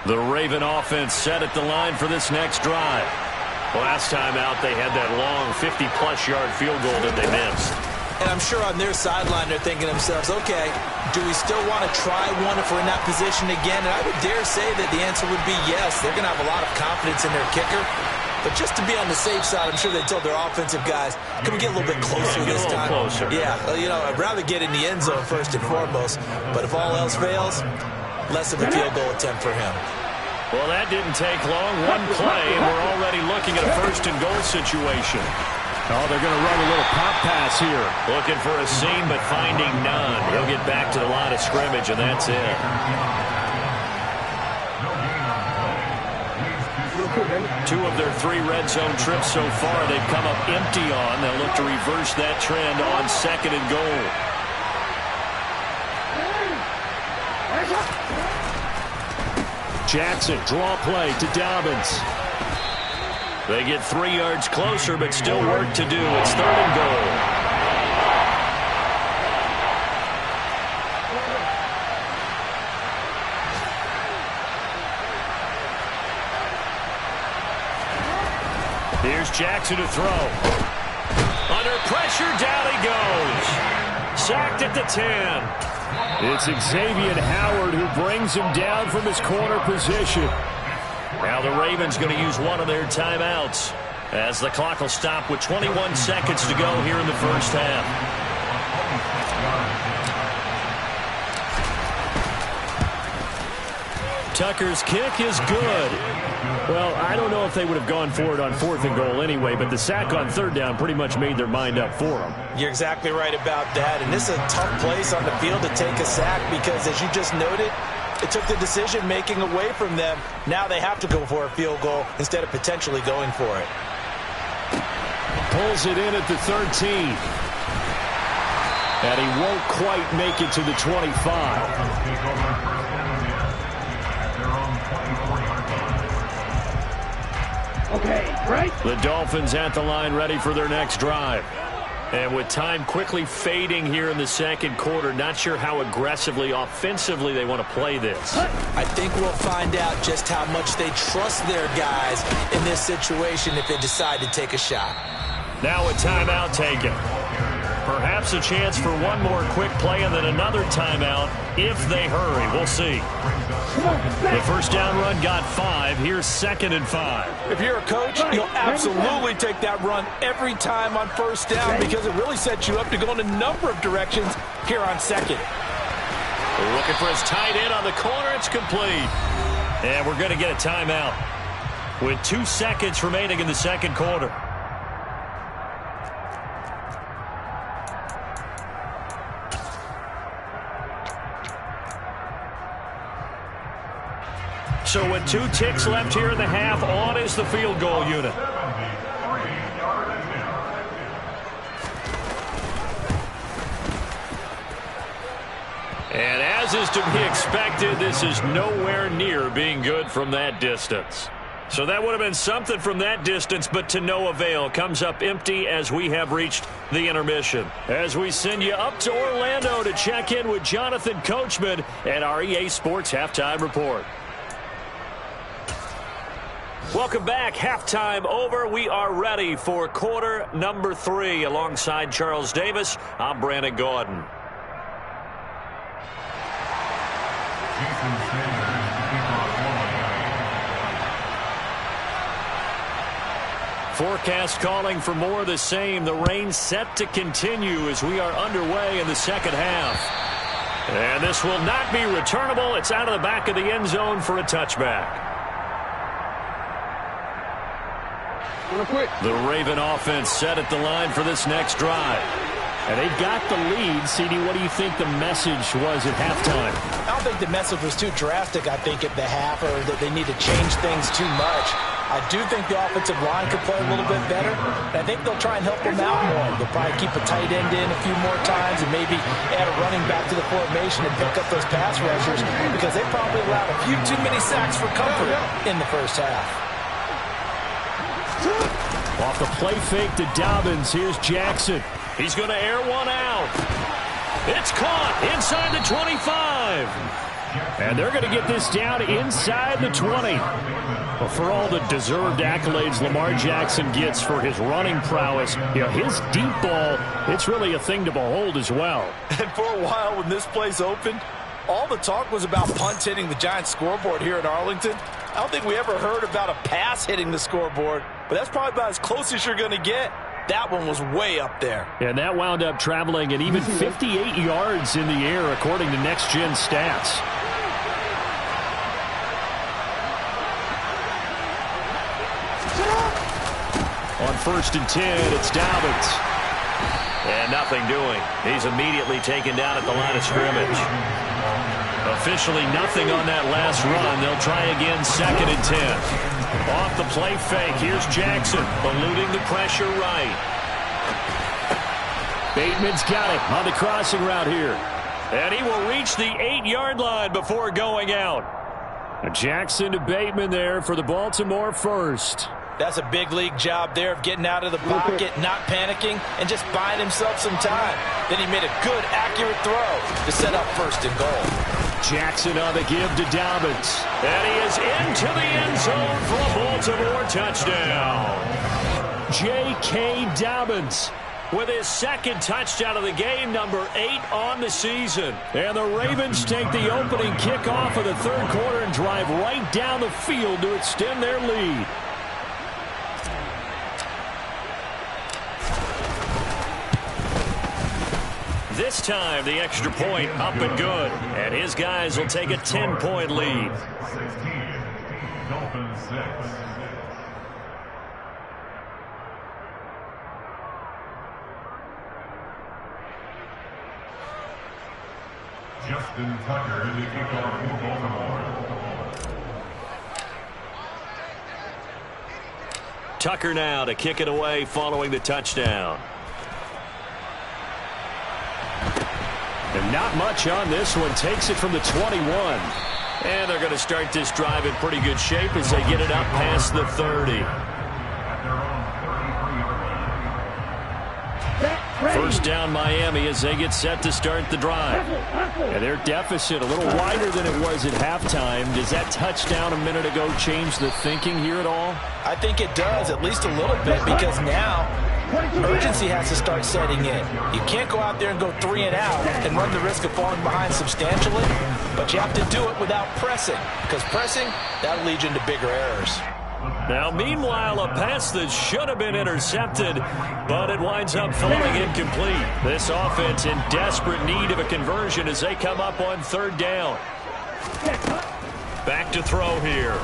The Raven offense set at the line for this next drive. Last time out, they had that long 50-plus yard field goal that they missed. And I'm sure on their sideline they're thinking to themselves, okay, do we still want to try one if we're in that position again? And I would dare say that the answer would be yes. They're going to have a lot of confidence in their kicker. But just to be on the safe side, I'm sure they told their offensive guys, can we get a little bit closer this time? Closer. Yeah, you know, I'd rather get in the end zone first and foremost. But if all else fails, less of a field goal attempt for him. Well, that didn't take long. One play, and we're already looking at a first-and-goal situation. Oh, they're going to run a little pop pass here. Looking for a seam, but finding none. He'll get back to the line of scrimmage, and that's it. Two of their 3 red zone trips so far, they've come up empty on. They'll look to reverse that trend on second and goal. Jackson, draw play to Dobbins. They get 3 yards closer, but still work to do. It's third and goal. Here's Jackson to throw. Under pressure, down he goes. Sacked at the 10. It's Xavier Howard who brings him down from his corner position. Now the Ravens going to use one of their timeouts as the clock will stop with 21 seconds to go here in the first half. Tucker's kick is good. Well, I don't know if they would have gone for it on 4th and goal anyway, but the sack on 3rd down pretty much made their mind up for them. You're exactly right about that, and this is a tough place on the field to take a sack because, as you just noted, it took the decision-making away from them. Now they have to go for a field goal instead of potentially going for it. Pulls it in at the 13. And he won't quite make it to the 25. Okay, right. The Dolphins at the line ready for their next drive. And with time quickly fading here in the second quarter, not sure how aggressively, offensively they want to play this. I think we'll find out just how much they trust their guys in this situation if they decide to take a shot. Now a timeout taken. Perhaps a chance for one more quick play and then another timeout if they hurry. We'll see. The first down run got 5. Here's 2nd and 5. If you're a coach, you'll absolutely take that run every time on first down because it really sets you up to go in a number of directions here on 2nd. Looking for his tight end on the corner. It's complete. And we're going to get a timeout with 2 seconds remaining in the second quarter. So with 2 ticks left here in the half, on is the field goal unit. And as is to be expected, this is nowhere near being good from that distance. So that would have been something from that distance, but to no avail. Comes up empty as we have reached the intermission. As we send you up to Orlando to check in with Jonathan Coachman at our EA Sports Halftime Report. Welcome back. Halftime over. We are ready for quarter number 3. Alongside Charles Davis, I'm Brandon Gaudin. Forecast calling for more of the same. The rain set to continue as we are underway in the second half. And this will not be returnable. It's out of the back of the end zone for a touchback. The Raven offense set at the line for this next drive. And they've got the lead. CD, what do you think the message was at halftime? I don't think the message was too drastic, I think, at the half, or that they need to change things too much. I do think the offensive line could play a little bit better. And I think they'll try and help them out more. They'll probably keep a tight end in a few more times and maybe add a running back to the formation and pick up those pass rushers because they probably allowed a few too many sacks for comfort in the first half. Off the play fake to Dobbins. Here's Jackson. He's going to air one out. It's caught inside the 25. And they're going to get this down inside the 20. Well, for all the deserved accolades Lamar Jackson gets for his running prowess, his deep ball, it's really a thing to behold as well. And for a while when this place opened, all the talk was about punts hitting the Giants scoreboard here in Arlington. I don't think we ever heard about a pass hitting the scoreboard, but that's probably about as close as you're going to get. That one was way up there. And that wound up traveling at even 58 yards in the air, according to Next Gen Stats. On 1st and 10, it's Dobbins. And nothing doing. He's immediately taken down at the line of scrimmage. Officially nothing on that last run. They'll try again 2nd and 10. Off the play fake. Here's Jackson, eluding the pressure right. Bateman's got it on the crossing route here. And he will reach the 8-yard line before going out. Jackson to Bateman there for the Baltimore first. That's a big league job there of getting out of the pocket, not panicking, and just buying himself some time. Then he made a good, accurate throw to set up 1st and goal. Jackson on the give to Dobbins. And he is into the end zone for a Baltimore touchdown. J.K. Dobbins with his 2nd touchdown of the game, number 8 on the season. And the Ravens take the opening kickoff of the 3rd quarter and drive right down the field to extend their lead. This time, the extra point up and good. And his guys will take a 10-point lead. 16, Dolphins 6. Justin Tucker in the kickoff for Baltimore. Tucker now to kick it away following the touchdown. And not much on this one. Takes it from the 21. And they're going to start this drive in pretty good shape as they get it up past the 30. First down Miami as they get set to start the drive. And their deficit a little wider than it was at halftime. Does that touchdown a minute ago change the thinking here at all? I think it does, at least a little bit, because now urgency has to start setting in. You can't go out there and go 3 and out and run the risk of falling behind substantially, but you have to do it without pressing, because pressing, that'll lead you into bigger errors. Now, meanwhile, a pass that should have been intercepted, but it winds up falling incomplete. This offense in desperate need of a conversion as they come up on 3rd down. Back to throw here.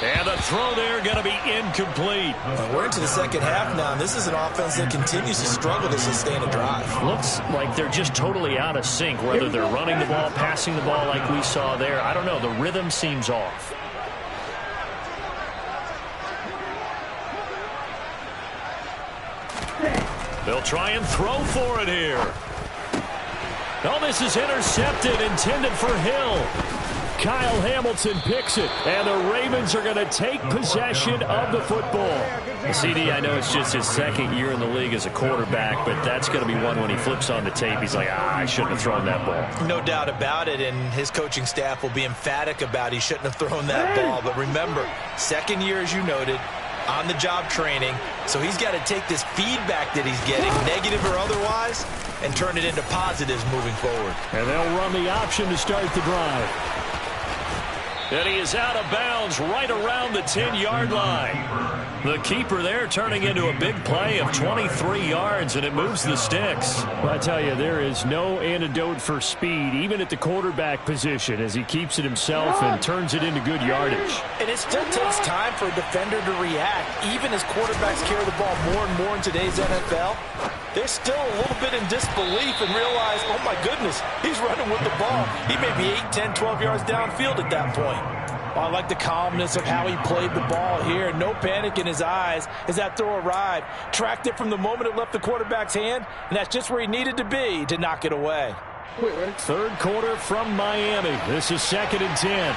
And the throw there going to be incomplete. We're into the 2nd half now, and this is an offense that continues to struggle to sustain a drive. Looks like they're just totally out of sync, whether they're running the ball, passing the ball like we saw there. I don't know. The rhythm seems off. They'll try and throw for it here. Oh, this is intercepted, intended for Hill. Kyle Hamilton picks it, and the Ravens are going to take possession of the football. CD, I know it's just his 2nd year in the league as a quarterback, but that's going to be one when he flips on the tape. He's like, I shouldn't have thrown that ball. No doubt about it, and his coaching staff will be emphatic about he shouldn't have thrown that ball. But remember, 2nd year, as you noted, on-the-job training, so he's got to take this feedback that he's getting, negative or otherwise, and turn it into positives moving forward. And they'll run the option to start the drive. And he is out of bounds right around the 10-yard line. The keeper there turning into a big play of 23 yards, and it moves the sticks. Well, I tell you, there is no antidote for speed, even at the quarterback position, as he keeps it himself and turns it into good yardage. And it still takes time for a defender to react, even as quarterbacks carry the ball more and more in today's NFL. They're still a little bit in disbelief and realize, oh my goodness, he's running with the ball. He may be 8, 10, 12 yards downfield at that point. I like the calmness of how he played the ball here. No panic in his eyes as that throw arrived. Tracked it from the moment it left the quarterback's hand, and that's just where he needed to be to knock it away. 3rd quarter from Miami. This is 2nd and 10.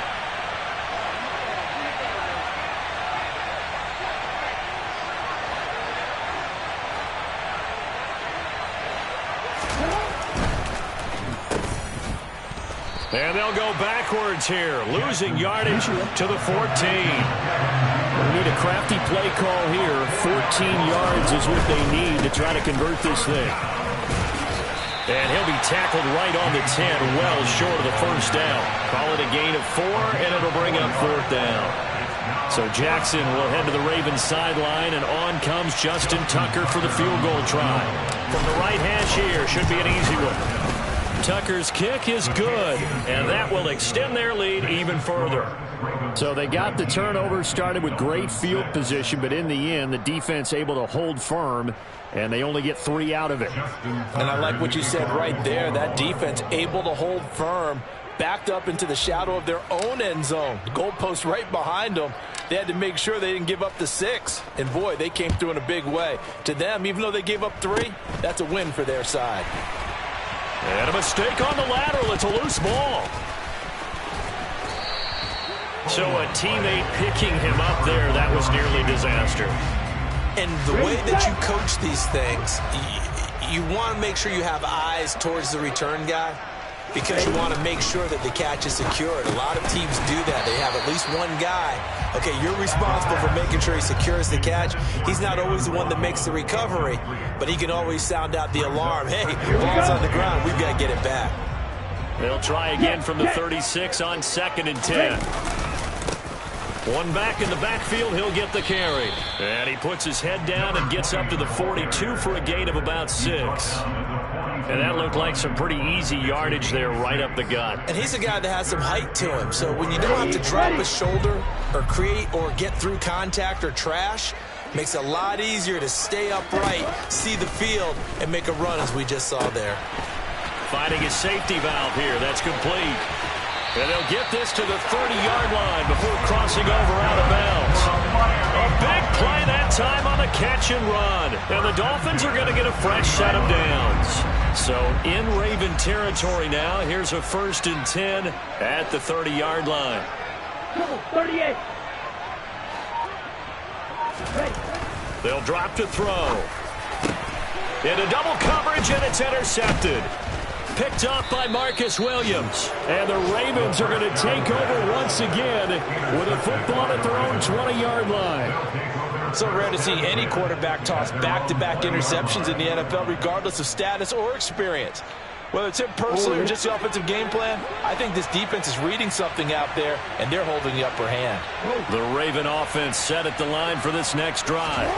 And they'll go backwards here, losing yardage to the 14. We need a crafty play call here. 14 yards is what they need to try to convert this thing. And he'll be tackled right on the 10, well short of the first down. Call it a gain of 4, and it'll bring up 4th down. So Jackson will head to the Ravens sideline, and on comes Justin Tucker for the field goal try. From the right hash here, should be an easy one. Tucker's kick is good, and that will extend their lead even further. So they got the turnover started with great field position, but in the end, the defense able to hold firm, and they only get 3 out of it. And I like what you said right there. That defense able to hold firm, backed up into the shadow of their own end zone. The goalpost right behind them. They had to make sure they didn't give up the 6. And, boy, they came through in a big way. To them, even though they gave up 3, that's a win for their side. And a mistake on the lateral. It's a loose ball. So a teammate picking him up there, that was nearly disaster. And the way that you coach these things, you want to make sure you have eyes towards the return guy, because you want to make sure that the catch is secured. A lot of teams do that. They have at least one guy. Okay, you're responsible for making sure he secures the catch. He's not always the one that makes the recovery, but he can always sound out the alarm. Hey, ball's on the ground. We've got to get it back. They'll try again from the 36 on 2nd and 10. One back in the backfield, he'll get the carry. And he puts his head down and gets up to the 42 for a gain of about 6. And that looked like some pretty easy yardage there right up the gut. And he's a guy that has some height to him. So when you don't have to drop a shoulder or create or get through contact or trash, makes it a lot easier to stay upright, see the field, and make a run as we just saw there. Finding his safety valve here. That's complete. And they'll get this to the 30-yard line before crossing over out of bounds. A big play that time on the catch and run. And the Dolphins are going to get a fresh set of downs. So in Raven territory now, here's a 1st and 10 at the 30-yard line. 38. They'll drop to throw. Into double coverage, and it's intercepted. Picked up by Marcus Williams. And the Ravens are going to take over once again with a football at their own 20-yard line. So rare to see any quarterback toss back-to-back interceptions in the NFL, regardless of status or experience. Whether it's him personally or just the offensive game plan, I think this defense is reading something out there, and they're holding the upper hand. The Raven offense set at the line for this next drive.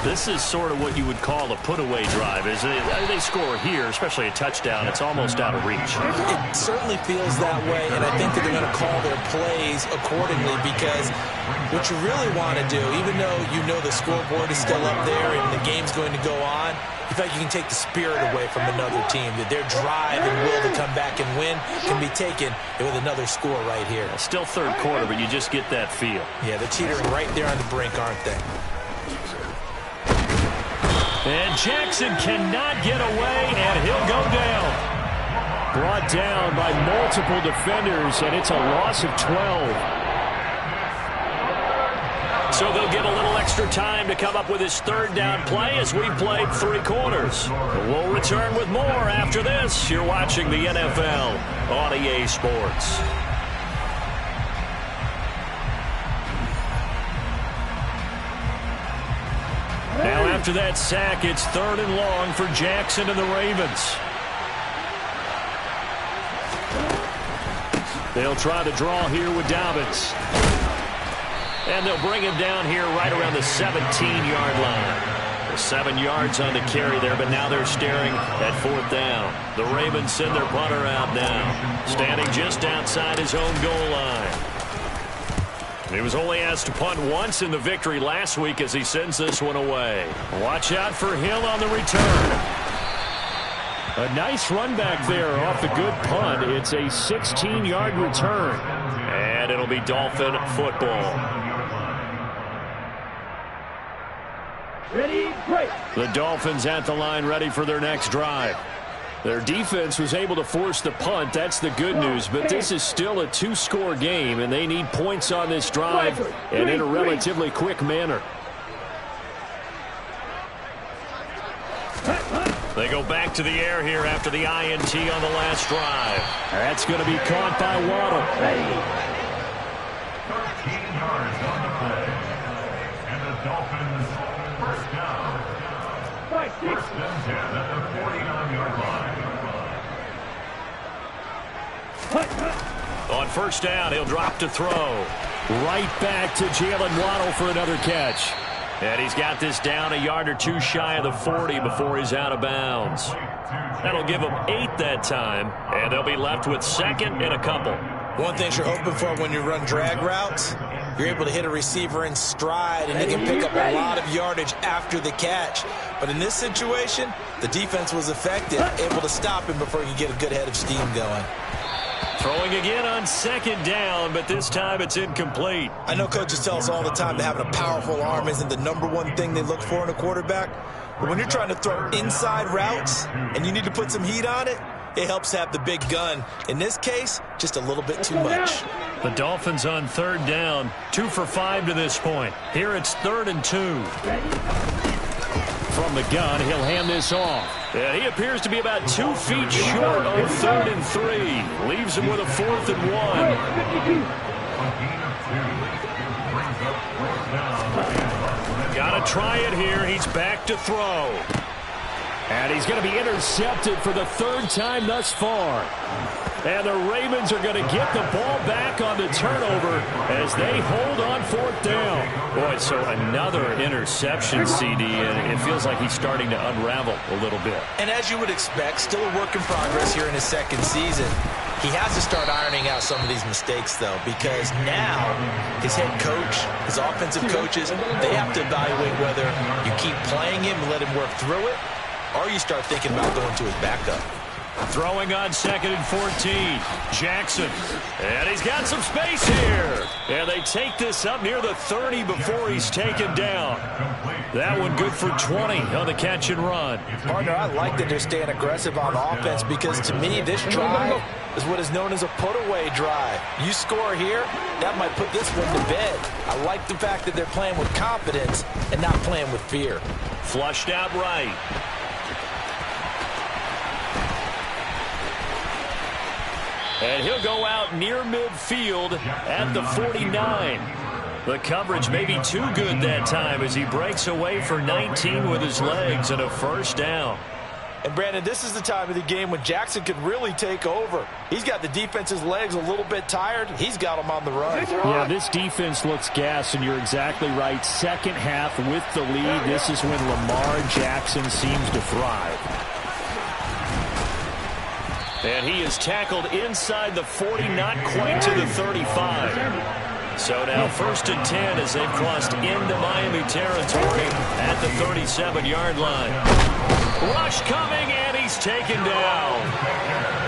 This is sort of what you would call a put-away drive. As they score here, especially a touchdown, it's almost out of reach. It certainly feels that way, and I think that they're going to call their plays accordingly, because what you really want to do, even though you know the scoreboard is still up there and the game's going to go on, you feel like you can take the spirit away from another team, that their drive and will to come back and win can be taken with another score right here. Still 3rd quarter, but you just get that feel. Yeah, they're teetering right there on the brink, aren't they? And Jackson cannot get away, and he'll go down. Brought down by multiple defenders, and it's a loss of 12. So they'll get a little extra time to come up with his 3rd down play as we played 3 quarters. We'll return with more after this. You're watching the NFL on EA Sports. Now after that sack, it's 3rd and long for Jackson and the Ravens. They'll try to draw here with Dobbins. And they'll bring him down here right around the 17-yard line. 7 yards on the carry there, but now they're staring at 4th down. The Ravens send their punter out now, standing just outside his own goal line. He was only asked to punt once in the victory last week as he sends this one away. Watch out for Hill on the return. A nice run back there off the good punt. It's a 16-yard return. And it'll be Dolphin football. Ready, break. The Dolphins at the line ready for their next drive. Their defense was able to force the punt. That's the good news. But this is still a 2-score game, and they need points on this drive and in a relatively quick manner. They go back to the air here after the INT on the last drive. That's going to be caught by Waddle. 13 yards on the play. And the Dolphins first down. First and 10 at the 49-yard line. On first down, he'll drop to throw. Right back to Jalen Waddle for another catch. And he's got this down a yard or two shy of the 40 before he's out of bounds. That'll give them 8 that time, and they'll be left with second and a couple. One thing you're hoping for when you run drag routes, you're able to hit a receiver in stride, and they can pick up a lot of yardage after the catch. But in this situation, the defense was effective, able to stop him before he could get a good head of steam going. Throwing again on second down, but this time it's incomplete. I know coaches tell us all the time that having a powerful arm isn't the #1 thing they look for in a quarterback. But when you're trying to throw inside routes and you need to put some heat on it, it helps have the big gun. In this case, just a little bit too much. The Dolphins on third down, 2 for 5 to this point. Here it's 3rd and 2. From the gun, he'll hand this off. And he appears to be about 2 feet short on 3rd and 3. Leaves him with a 4th and 1. Got to try it here. He's back to throw. And he's going to be intercepted for the 3rd time thus far. And the Ravens are going to get the ball back on the turnover as they hold on 4th down. Boy, so another interception, CD, and it feels like he's starting to unravel a little bit. And as you would expect, still a work in progress here in his second season. He has to start ironing out some of these mistakes, though, because now his head coach, his offensive coaches, they have to evaluate whether you keep playing him and let him work through it, or you start thinking about going to his backup. Throwing on 2nd and 14. Jackson. And he's got some space here. And they take this up near the 30 before he's taken down. That one good for 20 on the catch and run. Partner, I like that they're staying aggressive on offense because to me this drive is what is known as a put-away drive. You score here, that might put this one to bed. I like the fact that they're playing with confidence and not playing with fear. Flushed out right. And he'll go out near midfield at the 49. The coverage may be too good that time as he breaks away for 19 with his legs and a first down. And, Brandon, this is the time of the game when Jackson could really take over. He's got the defense's legs a little bit tired. He's got them on the run. Yeah, this defense looks gassed, and you're exactly right. Second half with the lead, this is when Lamar Jackson seems to thrive. And he is tackled inside the 40, not quite to the 35. So now 1st and 10 as they've crossed into Miami territory at the 37-yard line. Rush coming, and he's taken down.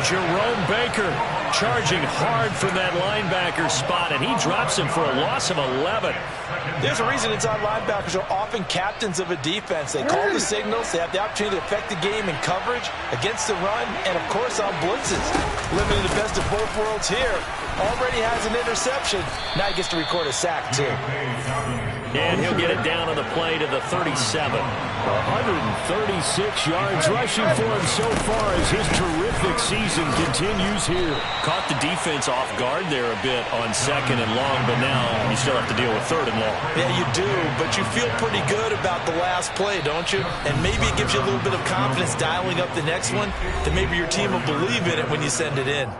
Jerome Baker charging hard from that linebacker spot, and he drops him for a loss of 11. There's a reason inside linebackers are often captains of a defense. They call the signals. They have the opportunity to affect the game in coverage, against the run, and, of course, on blitzes. Living in the best of both worlds here. Already has an interception. Now he gets to record a sack, too. And he'll get it down on the play to the 37. 136 yards rushing for him so far as his terrific season continues here. Caught the defense off guard there a bit on 2nd and long, but now you still have to deal with 3rd and long. Yeah, you do, but you feel pretty good about the last play, don't you? And maybe it gives you a little bit of confidence dialing up the next one that maybe your team will believe in it when you send it in.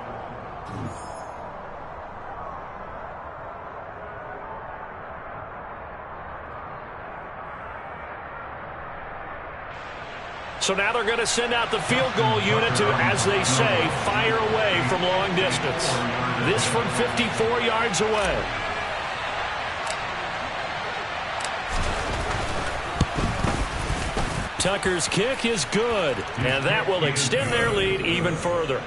So now they're going to send out the field goal unit to, as they say, fire away from long distance. This from 54 yards away. Tucker's kick is good, and that will extend their lead even further.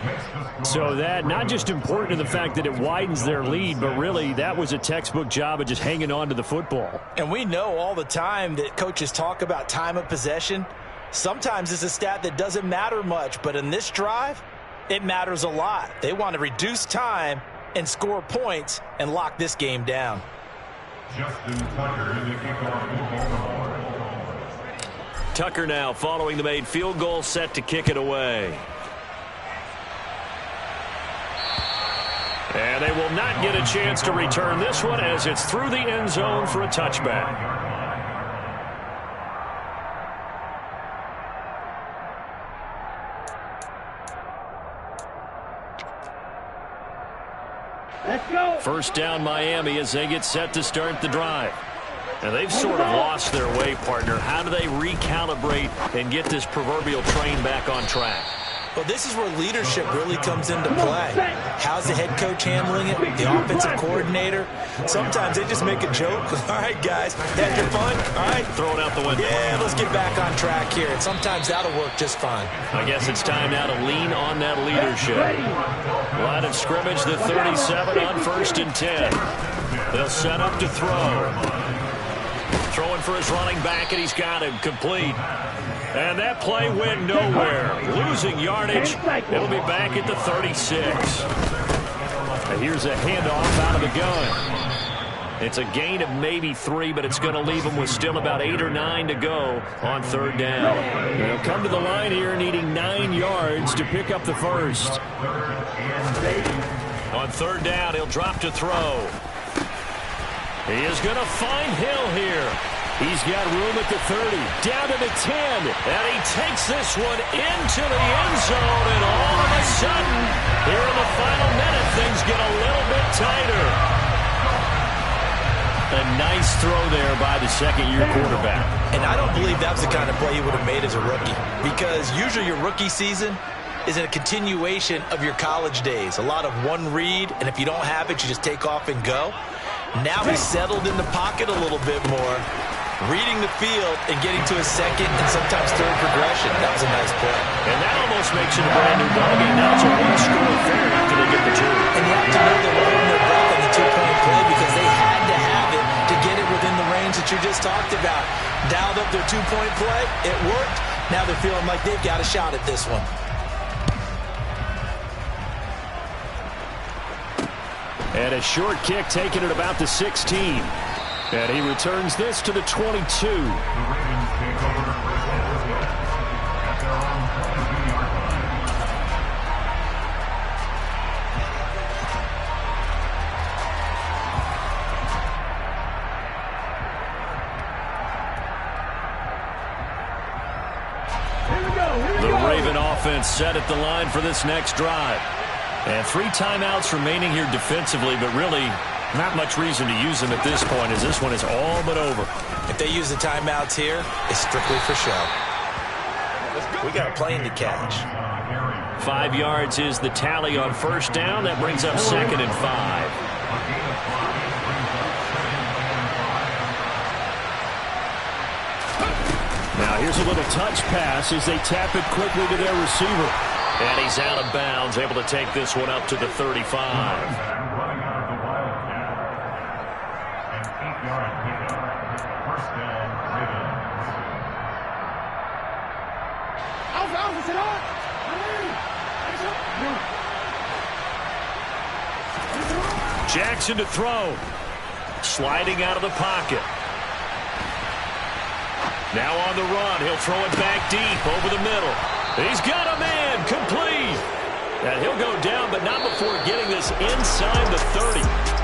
So that not just important to the fact that it widens their lead, but really that was a textbook job of just hanging on to the football. And we know all the time that coaches talk about time of possession. Sometimes it's a stat that doesn't matter much, but in this drive, it matters a lot. They want to reduce time and score points and lock this game down. Justin Tucker in the kickoff. Tucker now following the made field goal, set to kick it away. And they will not get a chance to return this one as it's through the end zone for a touchback. Let's go. First down Miami as they get set to start the drive. And they've sort of lost their way, partner. How do they recalibrate and get this proverbial train back on track? Well, this is where leadership really comes into play. How's the head coach handling it? The offensive coordinator? Sometimes they just make a joke. All right, guys, had your fun? All right. Throw it out the window. Yeah, let's get back on track here. And sometimes that'll work just fine. I guess it's time now to lean on that leadership. Line of scrimmage, the 37 on 1st and 10. They'll set up to throw. Throwing for his running back, and he's got him complete. And that play went nowhere. Losing yardage. It'll be back at the 36. And here's a handoff out of the gun. It's a gain of maybe 3, but it's going to leave them with still about 8 or 9 to go on 3rd down. They'll come to the line here needing 9 yards to pick up the first. On 3rd down, he'll drop to throw. He is going to find Hill here. He's got room at the 30, down to the 10, and he takes this one into the end zone, and all of a sudden, here in the final minute, things get a little bit tighter. A nice throw there by the second-year quarterback. And I don't believe that was the kind of play he would have made as a rookie, because usually your rookie season is a continuation of your college days. A lot of one read, and if you don't have it, you just take off and go. Now he's settled in the pocket a little bit more, reading the field and getting to his second and sometimes third progression. That was a nice play. And that almost makes it a brand new ball game. Now it's a one-score affair after they get the 2. And you have to know they're holding their breath on the 2-point play because they had to have it to get it within the range that you just talked about. Dialed up their 2-point play. It worked. Now they're feeling like they've got a shot at this one. And a short kick taken at about the 16. And he returns this to the 22. The Raven offense set at the line for this next drive. And 3 timeouts remaining here defensively, but really not much reason to use them at this point as this one is all but over. If they use the timeouts here, it's strictly for show. We got a plane to catch. 5 yards is the tally on 1st down. That brings up 2nd and 5. Now here's a little touch pass as they tap it quickly to their receiver. And he's out of bounds, able to take this one up to the 35. Running out of the Wildcat. An 8-yard pickup. 1st down, Ravens. Jackson to throw. Sliding out of the pocket. Now on the run. He'll throw it back deep over the middle. He's got a man complete. And he'll go down, but not before getting this inside the 30.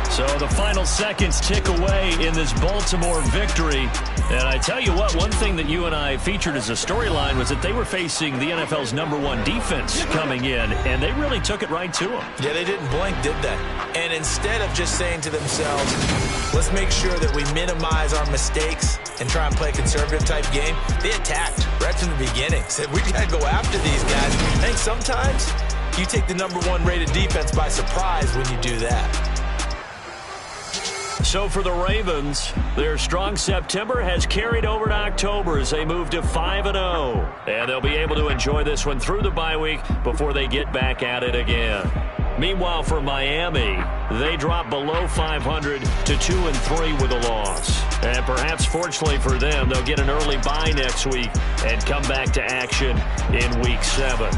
So the final seconds tick away in this Baltimore victory. And I tell you what, one thing that you and I featured as a storyline was that they were facing the NFL's #1 defense coming in, and they really took it right to them. Yeah, they didn't blink, did they? And instead of just saying to themselves, let's make sure that we minimize our mistakes and try and play a conservative-type game, they attacked right from the beginning. Said, we got to go after these guys. I think sometimes you take the #1 rated defense by surprise when you do that. So for the Ravens, their strong September has carried over to October as they move to 5-0. And they'll be able to enjoy this one through the bye week before they get back at it again. Meanwhile, for Miami, they drop below 500 to 2-3 with a loss. And perhaps fortunately for them, they'll get an early bye next week and come back to action in Week 7.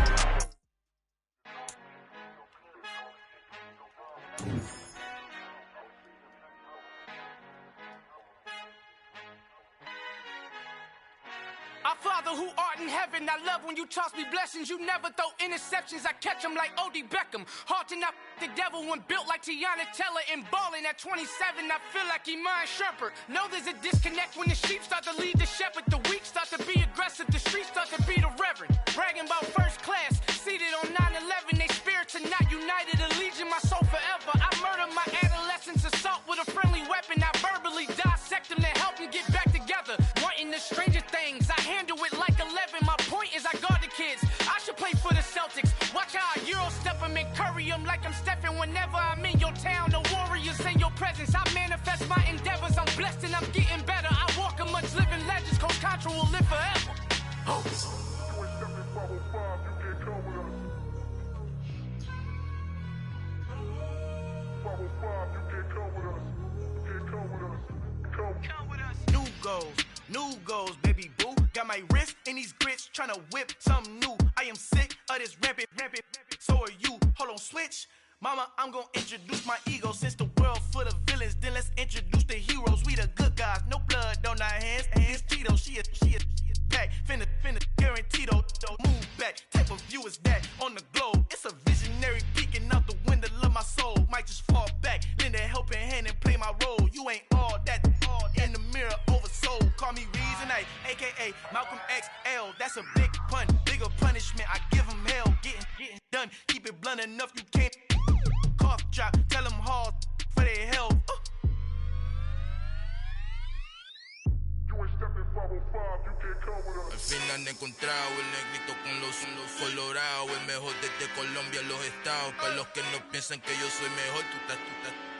I Father who art in heaven, I love when you toss me blessings. You never throw interceptions, I catch them like O.D. Beckham. Hard to not the devil when built like Tiana Teller and balling at 27. I feel like Iman Shumpert. Know there's a disconnect when the sheep start to lead the shepherd. The weak start to be aggressive, the streets start to be the reverend. Bragging about first class, seated on 9/11. They spirits are not united, a legion, my soul forever. I murder my adolescence, assault with a friendly weapon. I verbally dissect them to help them get back together. Wanting the stranger things, I handle it like 11. My point is I guard the kids. I should play for the Celtics. Watch how I Euro step them and curry them like I'm Stephen. Whenever I'm in your town, the warriors in your presence. I manifest my endeavors. I'm blessed and I'm getting better. I walk amongst living legends. Coach Contra will live forever. New goals, baby boo. Got my wrist in these grits, tryna whip something new. I am sick of this rampant. So are you. Hold on, switch. Mama, I'm gonna introduce my ego. Since the world full of villains, then let's introduce the heroes. We the good guys, no blood on our hands. It's Tito, she a pack. Finna, guaranteed, move back. Type of view is that on the globe? It's a visionary peeking out the window of my soul. Might just fall back, lend a helping hand and play my role. You ain't all that in the mirror oversold. Call me Reason A, aka Malcolm XL. That's a big pun, bigger punishment. I give him hell, getting done. Keep it blunt enough, you can't cough drop. Tell them hard for their health. Al fin han encontrado el negrito con los colorados, el mejor desde Colombia a los estados. Para los que no piensan que yo soy mejor,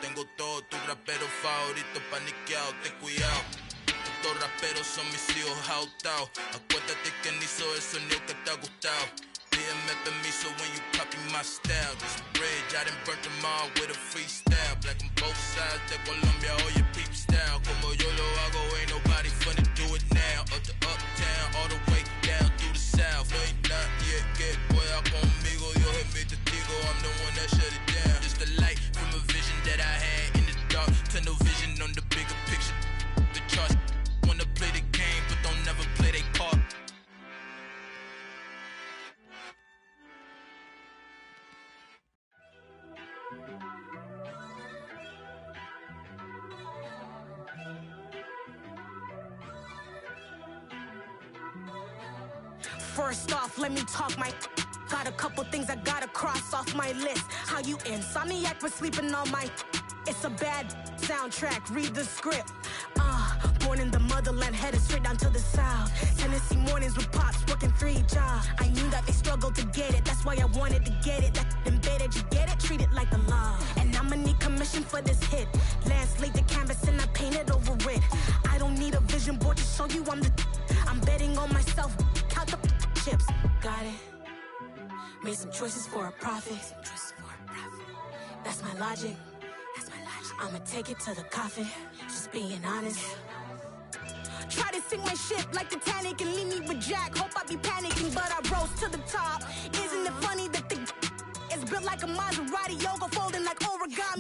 tengo todo, tu rapero favorito paniqueado, ten cuidado. Estos raperos son mis hijos adoptados. Acuérdate que ni hizo el sonido que te ha gustado. Pídeme permiso when you copy my style. This bridge, I done burnt them all with a freestyle. Black on both sides de Colombia, oye peep style. Como yo lo hago, ain't nobody finna do it now. Up to uptown, all the way down through the south. No ain't nadie que pueda conmigo. Dios es mi testigo, I'm the one that shut it down. Just a light from a vision that I had in the dark. Tunnel vision on the bigger picture. The charts wanna play the game, but don't never play their part. First off, let me talk my. Got a couple things I gotta cross off my list. How you insomniac for sleeping on my. It's a bad soundtrack, read the script. Born in the motherland, headed straight down to the south. Tennessee mornings with pops, working 3 jobs. I knew that they struggled to get it, that's why I wanted to get it. That embedded, you get it, treat it like the law. And I'ma need commission for this hit. Lance laid the canvas and I painted over it. I don't need a vision board to show you I'm betting on myself, count the chips. Got it. Made some choices for a profit. That's my logic. I'ma take it to the coffin, just being honest. Try to sink my ship like Titanic and leave me with Jack. Hope I be panicking, but I rose to the top. Isn't it funny that the is built like a Maserati, yoga folding like origami?